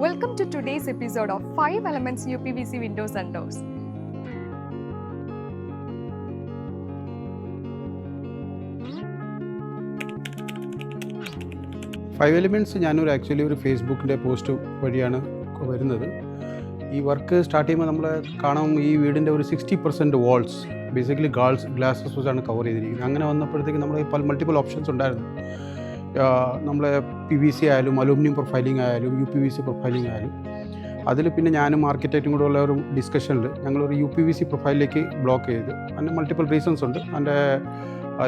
Welcome to today's episode of 5 Elements UPVC Windows and Doors. Five elements ഞാനൊരു actually ഒരു ഫേസ്ബുക്കിൻ്റെ post വഴിയാണ് വരുന്നത്. ഈ വർക്ക് സ്റ്റാർട്ട് ചെയ്യുമ്പോൾ നമ്മൾ കാണാം ഈ വീടിൻ്റെ ഒരു 60% വാൾസ് ബേസിക്കലി ഗ്ലാസസ് വെച്ചാണ് കവർ ചെയ്തിരിക്കുന്നത്. അങ്ങനെ വന്നപ്പോഴത്തേക്ക് നമ്മൾ മൾട്ടിപ്പിൾ ഓപ്ഷൻസ് ഉണ്ടായിരുന്നു. നമ്മളെ PVC ആയാലും അലൂമിനിയം പ്രൊഫൈലിംഗ് ആയാലും UPVC പ്രൊഫൈലിംഗ് ആയാലും അതിൽ പിന്നെ ഞാനും ആർക്കിടെക്റ്റും കൂടെ ഉള്ള ഒരു ഡിസ്കഷനിൽ ഞങ്ങളൊരു UPVC പ്രൊഫൈലിലേക്ക് ബ്ലോക്ക് ചെയ്ത് അതിന് മൾട്ടിപ്പിൾ റീസൺസ് ഉണ്ട്. അതിൻ്റെ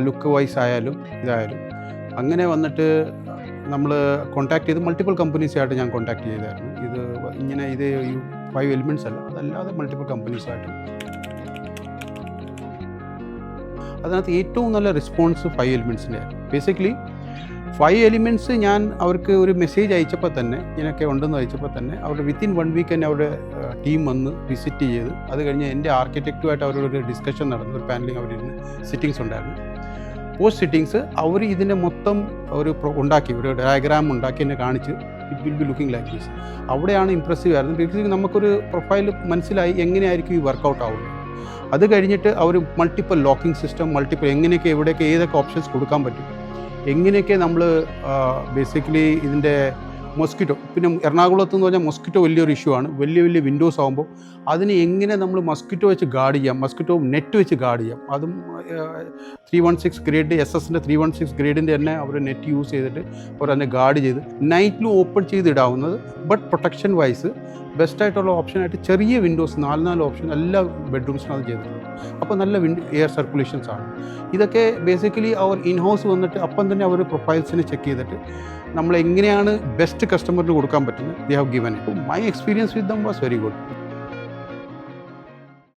ലുക്ക് വൈസ് ആയാലും ഇതായാലും അങ്ങനെ വന്നിട്ട് നമ്മൾ കോൺടാക്ട് ചെയ്ത് മൾട്ടിപ്പിൾ കമ്പനീസായിട്ട് ഞാൻ കോൺടാക്ട് ചെയ്തായിരുന്നു. ഇത് 5 എലിമെൻറ്റ്സ് അല്ല, അതല്ലാതെ മൾട്ടിപ്പിൾ കമ്പനീസായിട്ട്. അതിനകത്ത് ഏറ്റവും നല്ല റെസ്പോൺസ് 5 എലിമെൻറ്റ്സിൻ്റെ ആയിരുന്നു. ബേസിക്കലി 5 എലിമെൻറ്റ്സ് ഞാൻ അവർക്ക് ഒരു മെസ്സേജ് അയച്ചപ്പോൾ തന്നെ ഇങ്ങനെയൊക്കെ ഉണ്ടെന്ന് അയച്ചപ്പോൾ തന്നെ അവരുടെ വിത്തിൻ 1 വീക്ക് തന്നെ അവരുടെ ടീം വന്ന് വിസിറ്റ് ചെയ്ത് അത് കഴിഞ്ഞ് എൻ്റെ ആർക്കിടെക്റ്റുമായിട്ട് അവരോടൊരു ഡിസ്കഷൻ നടന്നു. ഒരു പാനലിങ് അവരിരുന്ന് സിറ്റിങ്സ് ഉണ്ടായിരുന്നു. പോസ്റ്റ് സിറ്റിങ്സ് അവർ ഇതിൻ്റെ മൊത്തം ഒരു ഡയഗ്രാം ഉണ്ടാക്കി എന്നെ കാണിച്ച് it will be looking like this. അവിടെയാണ് ഇമ്പ്രസീവ് ആയിരുന്നു. ബേസിക്കലി നമുക്കൊരു പ്രൊഫൈൽ മനസ്സിലായി എങ്ങനെയായിരിക്കും ഈ വർക്കൗട്ട് ആവുന്നത്. അത് കഴിഞ്ഞിട്ട് അവർ മൾട്ടിപ്പിൾ ലോക്കിംഗ് സിസ്റ്റം, എങ്ങനെയൊക്കെ എവിടെയൊക്കെ ഏതൊക്കെ ഓപ്ഷൻസ് കൊടുക്കാൻ പറ്റും, എങ്ങനെയൊക്കെ നമ്മൾ ബേസിക്കലി ഇതിൻ്റെ മൊസ്കിറ്റോ, പിന്നെ എറണാകുളത്ത് എന്ന് പറഞ്ഞാൽ മൊസ്കിറ്റോ വലിയൊരു ഇഷ്യൂ ആണ്. വലിയ വിൻഡോസ് ആകുമ്പോൾ അതിന് എങ്ങനെ നമ്മൾ മസ്കിറ്റോ വെച്ച് ഗാർഡ് ചെയ്യാം, മസ്കിറ്റോ നെറ്റ് വെച്ച് ഗാർഡ് ചെയ്യാം. അതും 316 ഗ്രേഡ് SS-ൻ്റെ 316 ഗ്രേഡിൻ്റെ തന്നെ അവർ നെറ്റ് യൂസ് ചെയ്തിട്ട് അവർ അതിനെ ഗാർഡ് ചെയ്ത് നൈറ്റിലും ഓപ്പൺ ചെയ്തിടാവുന്നത്. ബട്ട് പ്രൊട്ടക്ഷൻ വൈസ് ബെസ്റ്റായിട്ടുള്ള ഓപ്ഷനായിട്ട് ചെറിയ വിൻഡോസ് 4 ഓപ്ഷൻ എല്ലാ ബെഡ്റൂംസിനും അത് ചെയ്തിട്ടുണ്ട്. അപ്പോൾ നല്ല എയർ സർക്കുലേഷൻസ് ആണ്. ഇതൊക്കെ ബേസിക്കലി അവർ ഇൻഹൗസ് വന്നിട്ട് അപ്പം തന്നെ അവർ പ്രൊഫൈൽസിനെ ചെക്ക് ചെയ്തിട്ട് നമ്മൾ എങ്ങനെയാണ് ബെസ്റ്റ് കസ്റ്റമറിന് കൊടുക്കാൻ പറ്റുന്നത് they have given it. My experience with dum was very good.